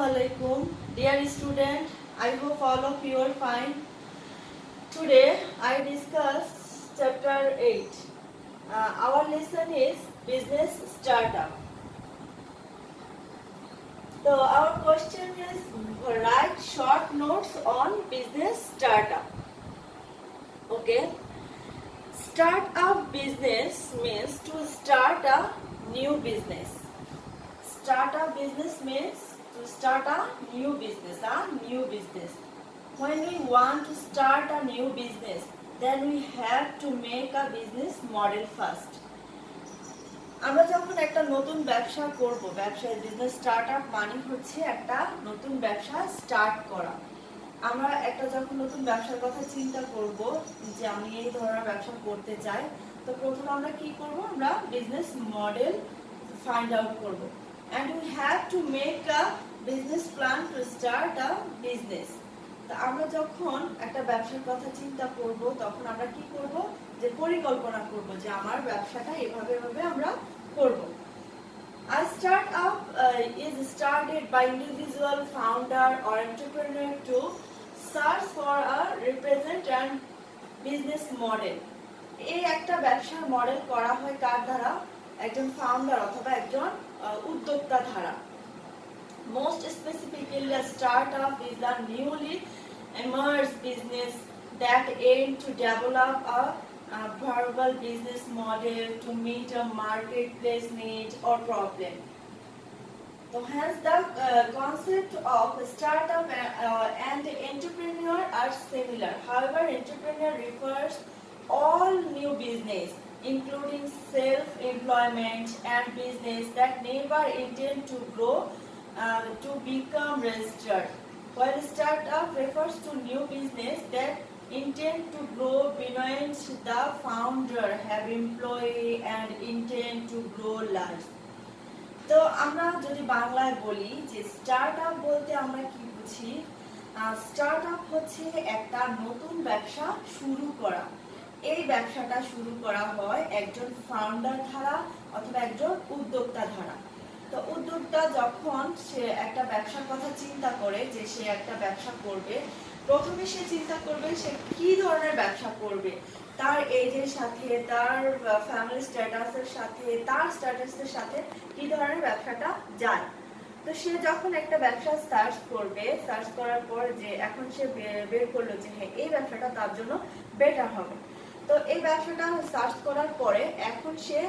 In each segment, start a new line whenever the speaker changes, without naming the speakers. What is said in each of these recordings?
Assalamualaikum, dear student. I hope all of you are fine. Today I discuss chapter 8. Our lesson is business startup. So our question is write short notes on business startup. Okay. Start a business means to start a new business. Start a business means to start a new business. When we want to start a new business, then we have to make a business model first. আমরা যখন একটা নতুন ব্যবসা করব, ব্যবসায় business startup মানে হচ্ছে একটা নতুন ব্যবসা স্টার্ট করা। আমরা একটা যখন নতুন ব্যবসার কথা চিন্তা করব যে আমি এই ধরনের ব্যবসা করতে চাই, তো প্রথমে আমরা কি করব? আমরা বিজনেস মডেল ফাইন্ড আউট করব। And we have to make a business plan to start a business. তো আমরা যখন একটা ব্যবসার কথা চিন্তা করব, তখন আমরা কি করব? যে পরিকল্পনা করব যে আমার ব্যবসাটা এভাবে আমরা করব। A startup is started by individual founder or entrepreneur to search for a represent and business model. এই একটা ব্যবসার মডেল করা হয় কার দ্বারা? একজন ফাউন্ডার অথবা একজন উদ্যোক্তা দ্বারা। Most specifically, a startup is a newly emerged business that aim to develop a viable business model to meet a marketplace need or problem. So hence the concept of startup and entrepreneur are similar. However, entrepreneur refers all new business, including self-employment and business that never intend to grow to become registered, while startup refers to new business that intend to grow beyond the founder have employee and intend to grow large. তো আমরা যদি বাংলায় বলি যে startup বলতে আমরা কি বুঝি? স্টার্টআপ হচ্ছে একটা নতুন ব্যবসা শুরু করা। এই ব্যবসাটা শুরু করা হয় একজন ফাউন্ডার দ্বারা অথবা একজন উদ্যোক্তা দ্বারা। তো উদ্যোক্তা যখন সে একটা ব্যবসার কথা চিন্তা করে যে সে একটা ব্যবসা করবে, প্রথমে সে চিন্তা করবে সে কি ধরনের ব্যবসা করবে, তার এজের সাথে, তার ফ্যামিলি স্ট্যাটাসের সাথে, তার স্ট্যাটাসের সাথে কি ধরনের ব্যবসাটা যায়। তো সে যখন একটা ব্যবসা সার্চ করবে, সার্চ করার পর যে এখন সে বের করলো যে হ্যাঁ এই ব্যবসাটা তার জন্য বেটার হবে। তো এই ব্যবসাটা সার্চ করার পরে এখন সে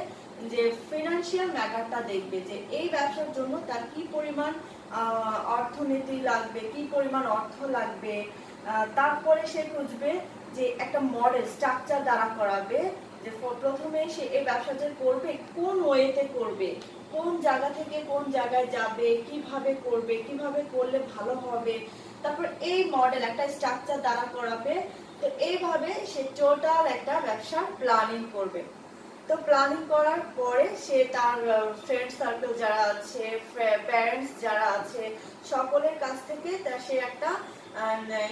যে ফিনান্সিয়াল ম্যাটারটা দেখবে যে এই ব্যবসার জন্য তার কি পরিমাণ অর্থনীতি লাগবে, কি পরিমাণ অর্থ লাগবে। তারপরে সে খুঁজবে যে একটা মডেল স্ট্রাকচার দ্বারা করাবে, যে প্রথমে সে এই ব্যবসা যে করবে কোন ওয়েতে করবে, কোন জায়গা থেকে কোন জায়গায় যাবে, কিভাবে করবে, কিভাবে করলে ভালো হবে। তারপর এই মডেল একটা স্ট্রাকচার দ্বারা করাবে। তো এইভাবে সে টোটাল একটা ব্যবসার প্ল্যানিং করবে। তো প্ল্যানিং করার পরে সে তার ফ্রেন্ড সার্কেল যারা আছে, প্যারেন্টস যারা আছে, সকলের কাছ থেকে সে একটা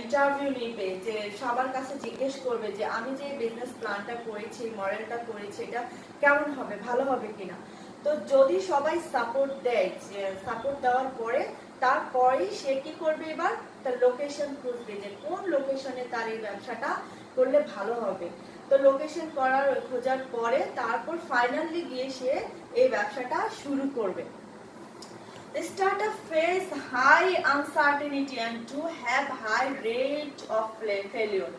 ইন্টারভিউ নিবে, যে সবার কাছে জিজ্ঞেস করবে যে আমি যে বিজনেস প্ল্যানটা করেছি, মডেলটা করেছি, এটা কেমন হবে, ভালো হবে কিনা। তো যদি সবাই সাপোর্ট দেয়, যে সাপোর্ট দেওয়ার পরে তারপরেই সে কি করবে, এবার তার লোকেশন খুঁজবে যে কোন লোকেশনে তার এই ব্যবসাটা করলে ভালো হবে। তো লোকেশন খোঁজার পরে তারপর ফাইনালি গিয়ে সে এই ব্যবসাটা শুরু করবে। The startup face high uncertainty and to have high rate of failure.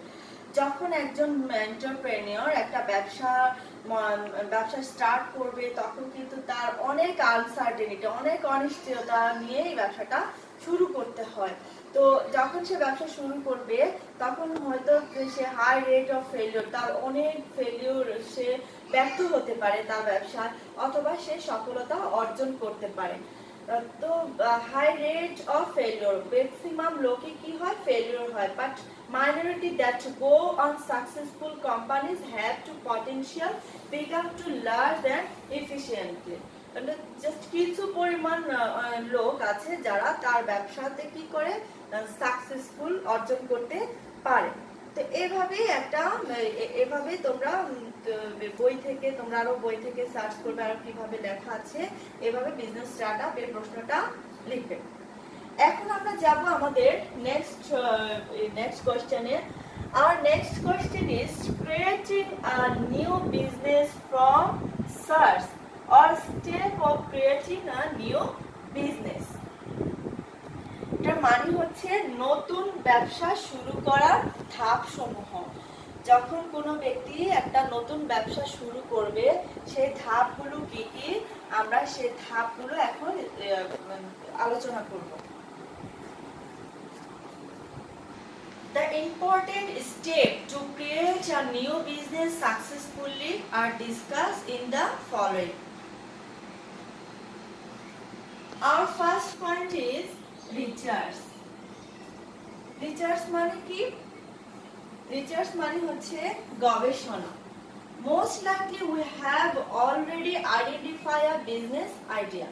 যখন একজন এন্টারপ্রেনিয়র একটা ব্যবসা স্টার্ট করবে, তখন কিন্তু তার অনেক আনসার্টেনিটি, অনেক অনিশ্চয়তা নিয়ে এই ব্যবসাটা শুরু করতে হয়। তো যখন সে ব্যবসা শুরু করবে তখন হয়তো সে হাই রেট অফ ফেলিওর, তার অনেক ফেলিওর, সে ব্যর্থ হতে পারে তার ব্যবসায়, অথবা সে সফলতা অর্জন করতে পারে। তো high rate of failure, maximum লোকে কি হয়, ফেলিওর হয়, but minority that go on successful companies have to potential become to large and efficiently. Just কিছু পরিমাণ লোক আছে যারা তার ব্যবসাতে কি করে সাকসেসফুল অর্জন করতে পারে। তো এভাবে তোমরা বই থেকে সার্চ করবে আর কিভাবে লেখা আছে, এভাবে বিজনেস স্টার্টআপ এর প্রশ্নটা লিখবে। এখন আমরা যাব আমাদের next question A. Our next question is creating a new business from search or step of creating a new business. এটার মানে হচ্ছে নতুন ব্যবসা শুরু করার ধাপ সমূহ. যখন কোনো ব্যক্তি একটা নতুন ব্যবসা শুরু করবে সেই ধাপগুলো কি কি আমরা সেই ধাপগুলো এখন আলোচনা করব. The important step to create a new business successfully are discussed in the following. Our first point is research. Research মানে কি? Research মানে হচ্ছে গবেষণা. Most likely we have already identified a business idea.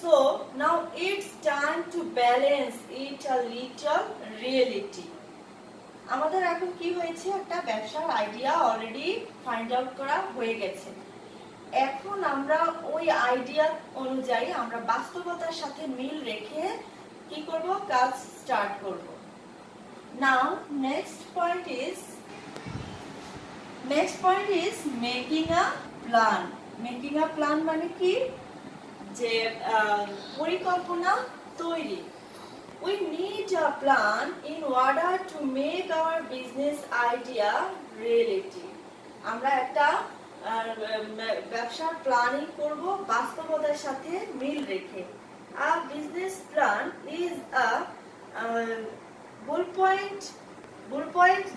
So now it's time to balance it a little reality. আমাদের এখন কি হয়েছে, একটা ব্যবসার আইডিয়া অলরেডি ফাইন্ড আউট করা হয়ে গেছে. এখন আমরা ওই আইডিয়া অনুযায়ী আমরা বাস্তবতার সাথে মিল রেখে কি করব, কাজ স্টার্ট করব. Now next point is making a plan. Making a plan মানে কি, যে পরিকল্পনা তৈরি. We need a plan in order to make our business idea reality. আমরা একটা ব্যবসার প্ল্যানিং করব বাস্তবতার সাথে মিল রেখে. A business plan is a bullpoint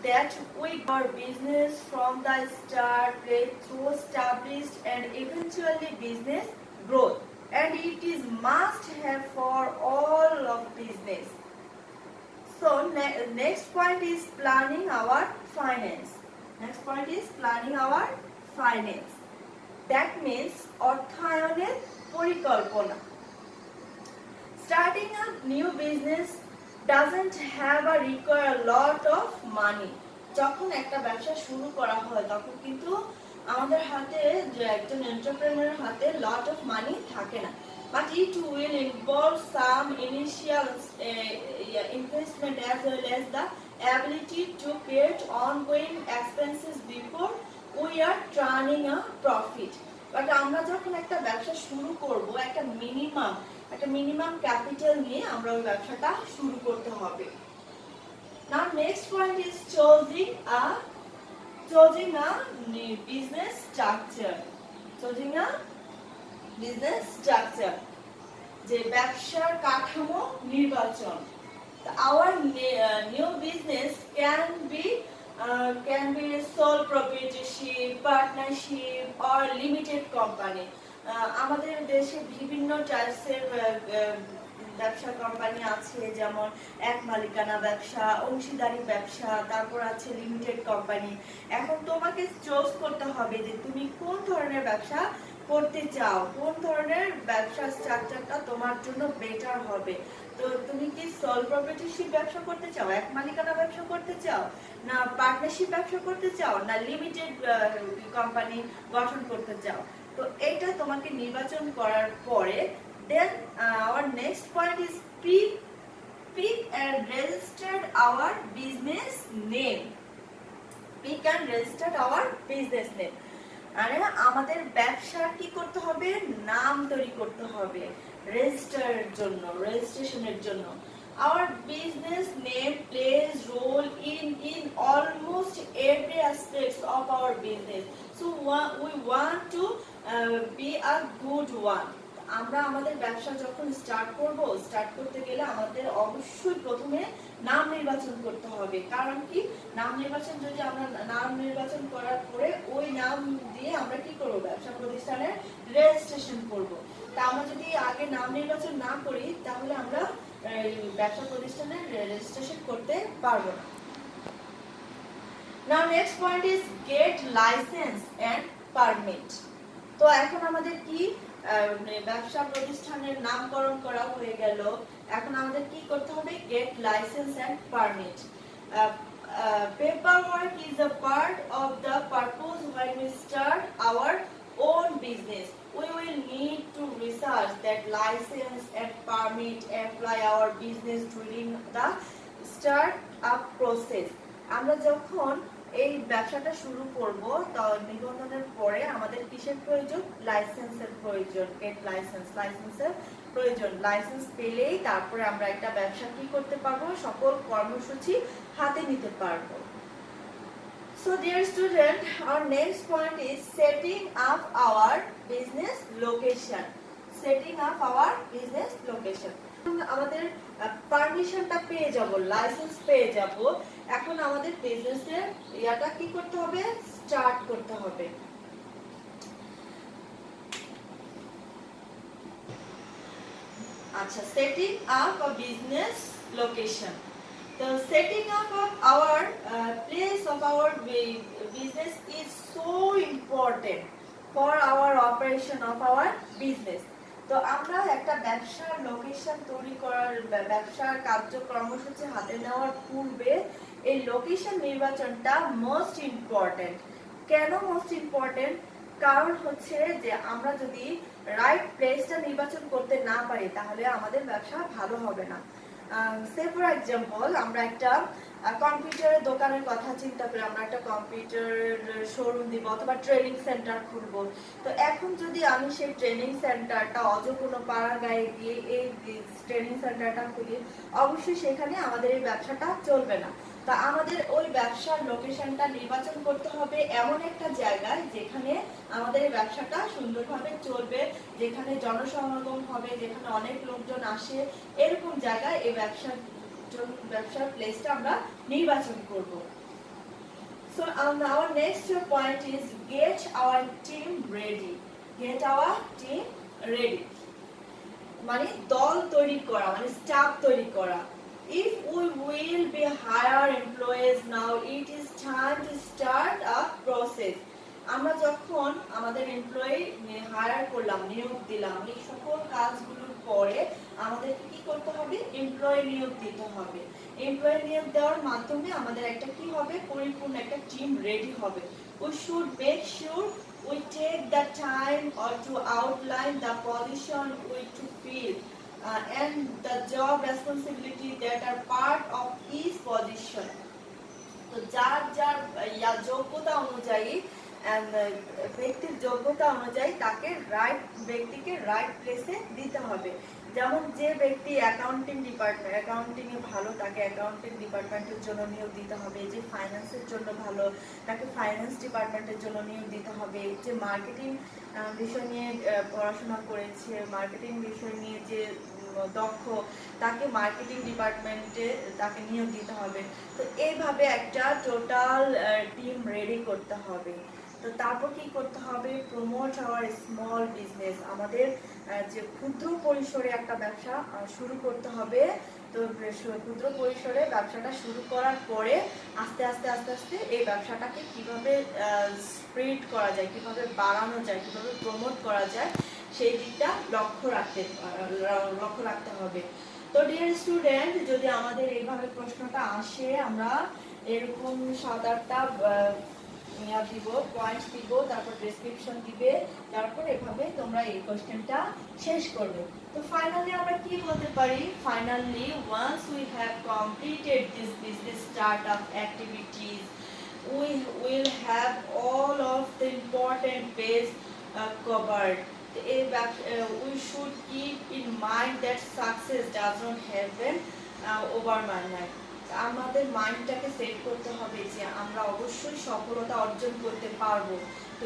that we our business from the start through established and eventually business growth, and it is must have for all of business. So next point is planning our finance. Next point is planning our finance. That means অর্থায়নের পরিকল্পনা. Starting a new business doesn't have a require a lot of money. যখন একটা ব্যবসা শুরু করা হয় তখন কিন্তু আমাদের হাতে, যে একজন এন্টারপ্রেনারের হাতে লট অফ মানি থাকে না, but it will involve some initial investment as well as the ability to create ongoing expenses before we are turning a profit. But আমরা যখন একটা ব্যবসা শুরু করব একটা মিনিমাম ক্যাপিটাল নিয়ে আমরা ওই ব্যবসাটা শুরু করতে হবে. Now next point is choosing a business structure. Choosing a business structure, যে ব্যবসার কাঠামো নির্বাচন. Our new business can be sole proprietorship, partnership or limited company. আমাদের দেশে বিভিন্ন টাইপসের ব্যবসা কোম্পানি আছে, যেমন এক মালিকানা ব্যবসা, অংশীদারি ব্যবসা, তারপর আছে লিমিটেড কোম্পানি. এখন তোমাকে চুজ করতে হবে যে তুমি কোন ধরনের ব্যবসা করতে চাও, কোন ধরনের ব্যবসা স্ট্রাকচারটা তোমার জন্য বেটার হবে. তো তুমি কি সল প্রপার্টিশিপ ব্যবসা করতে চাও, এক মালিকানা ব্যবসা করতে চাও, না পার্টনারশিপ ব্যবসা করতে চাও, না লিমিটেড কোম্পানি গঠন করতে চাও? তো এটা তোমাকে নির্বাচন করার পরে then our next point is pick and register our business name. Pick and register our business name. আরে আমাদের ব্যবসার কি করতে হবে, নাম তৈরি করতে হবে রেজিস্ট্রেশনের জন্য. Our business name plays role in almost every aspects of our business. So we want to be a good one. আমরা আমাদের ব্যবসা যখন স্টার্ট করতে গেলে আমাদের অবশ্যই প্রথমে নাম নির্বাচন করতে হবে. কারণ কি, নাম নির্বাচন করার পরে ওই নাম দিয়ে আমরা কি করব, ব্যবসা প্রতিষ্ঠানের রেজিস্ট্রেশন করব. তা আমরা যদি আগে নাম নির্বাচন না করি তাহলে আমরা ব্যবসা প্রতিষ্ঠানের রেজিস্ট্রেশন করতে পারবো না. Now next point is get license and permit. তো এখন আমাদের কি, ব্যবসা প্রতিষ্ঠানের নামকরণ করা হয়ে গেল, এখন আমাদের কি করতে হবে, get license and permit. paperwork is a part of the purpose when we start our own business, we will need to research that license and permit apply our business during the start up process. আমরা যখন এই ব্যবসাটা শুরু করব নিবন্ধনের পরে আমাদের কিসের প্রয়োজন? লাইসেন্সের প্রয়োজন। গেট লাইসেন্সের প্রয়োজন। লাইসেন্স পেলেই তারপরে আমরা একটা ব্যবসা কি করতে পারবো? সকল কর্মসূচি হাতে নিতে পারবো। So dear student, our next point is setting up our business location. Setting up our business location. আমাদের পারমিশনটা পেয়ে যাব, লাইসেন্স পেয়ে যাব, এখন আমাদের বিজনেসের ইয়াটা কি করতে হবে? স্টার্ট করতে হবে। আচ্ছা, setting up a business location. The setting up of our place of our business is so important for our operation of our business. তো আমরা একটা ব্যবসার লোকেশন তৈরি করার, ব্যবসার কার্যক্রমসূচি হাতে নেওয়ার পূর্বে এই লোকেশন নির্বাচনটা মোস্ট ইম্পর্টেন্ট। কেন মোস্ট ইম্পর্টেন্ট? কারণ হচ্ছে যে আমরা যদি রাইট প্লেসটা নির্বাচন করতে না পারি তাহলে আমাদের ব্যবসা ভালো হবে না। সে ফর এক্সাম্পল, আমরা একটা কম্পিউটারের দোকানের কথা চিন্তা করে আমরা একটা কম্পিউটার শোরুম দিব অথবা ট্রেনিং সেন্টার খুলবো। তো এখন যদি আমি সেই ট্রেনিং সেন্টারটা অজ কোনো পাড়া গায়ে দিয়ে এই ট্রেনিং সেন্টারটা খুলি, অবশ্যই সেখানে আমাদের এই ব্যবসাটা চলবে না। তা আমাদের ওই ব্যবসার লোকেশনটা নির্বাচন করতে হবে এমন একটা জায়গায় যেখানে আমাদের এই ব্যবসাটা সুন্দরভাবে চলবে, যেখানে জনসমাগম হবে, যেখানে অনেক লোকজন আসে, এরকম জায়গায় এই ব্যবসার প্লেসটা আমরা নির্বাচন করব। So our next point is get our team ready. Get our team ready. মানে দল তৈরি করা, মানে স্টাফ তৈরি করা। If we will be hire employees now, it is time to start a process. আমরা যখন আমাদের এমপ্লয়ি হায়ার করলাম, নিয়োগ দিলাম, এই সকল কাজগুলোর পরে আমাদেরকে কি করতে হবে? এমপ্লয়ি নিয়োগ দিতে হবে। এমপ্লয়ি নিয়োগ দেওয়ার মাধ্যমে আমাদের একটা কি হবে? পরিপূর্ণ একটা টিম রেডি হবে। We should make sure we take the time or to outline the position we to fill and the job responsibility that are part of each position. তো যার যার যোগ্যতা অনুযায়ী, ব্যক্তির যোগ্যতা অনুযায়ী তাকে রাইট ব্যক্তিকে রাইট প্লেসে দিতে হবে। যেমন যে ব্যক্তি অ্যাকাউন্টিং এ ভালো, তাকে অ্যাকাউন্টিং ডিপার্টমেন্টের জন্য নিয়োগ দিতে হবে। যে ফাইন্যান্সের জন্য ভালো, তাকে ফাইন্যান্স ডিপার্টমেন্টের জন্য নিয়োগ দিতে হবে। যে মার্কেটিং বিষয় নিয়ে পড়াশোনা করেছে, মার্কেটিং বিষয় নিয়ে যে দক্ষ, তাকে মার্কেটিং ডিপার্টমেন্টে তাকে নিয়োগ দিতে হবে। তো এইভাবে একটা টোটাল টিম রেডি করতে হবে। তো তারপর কি করতে হবে? Promote our small business. আমাদের যে ক্ষুদ্র পরিসরে একটা ব্যবসা শুরু করতে হবে। তো ক্ষুদ্র পরিসরে ব্যবসাটা শুরু করার পরে আস্তে আস্তে এই ব্যবসাটাকে কিভাবে স্প্রেড করা যায়, কিভাবে বাড়ানো যায়, কিভাবে প্রমোট করা যায়, সেই দিকটা লক্ষ্য রাখতে হবে। তো ডিয়ার স্টুডেন্ট, যদি আমাদের এইভাবে প্রশ্নটা আসে, আমরা এরকম 7-8টা দিব, পয়েন্টস দিব, তারপর ডেসক্রিপশন দিবে, তারপর এভাবে তোমরা এই কোশ্চেনটা শেষ করবে। তো ফাইনালি আমরা কি বলতে পারি? Finally, once we have completed this business startup activities, we will have all of the important base covered. We should keep in mind that success does not happen overnight. আমাদের মাইন্ডটাকে সেট করতে হবে যে আমরা অবশ্যই সফলতা অর্জন করতে পারবো। তো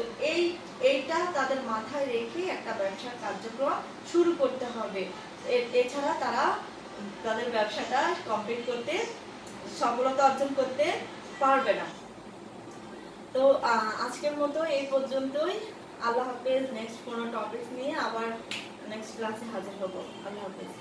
এইটা তাদের মাথায় রেখে একটা ব্যবসার কার্যক্রম শুরু করতে হবে। এছাড়া তারা তাদের ব্যবসাটা কমপ্লিট করতে, সফলতা অর্জন করতে পারবে না। তো আজকের মতো এই পর্যন্তই। আল্লাহ হাফেজ। নেক্সট কোনো টপিক নিয়ে আবার নেক্সট ক্লাসে হাজির হব। আল্লাহ হাফেজ।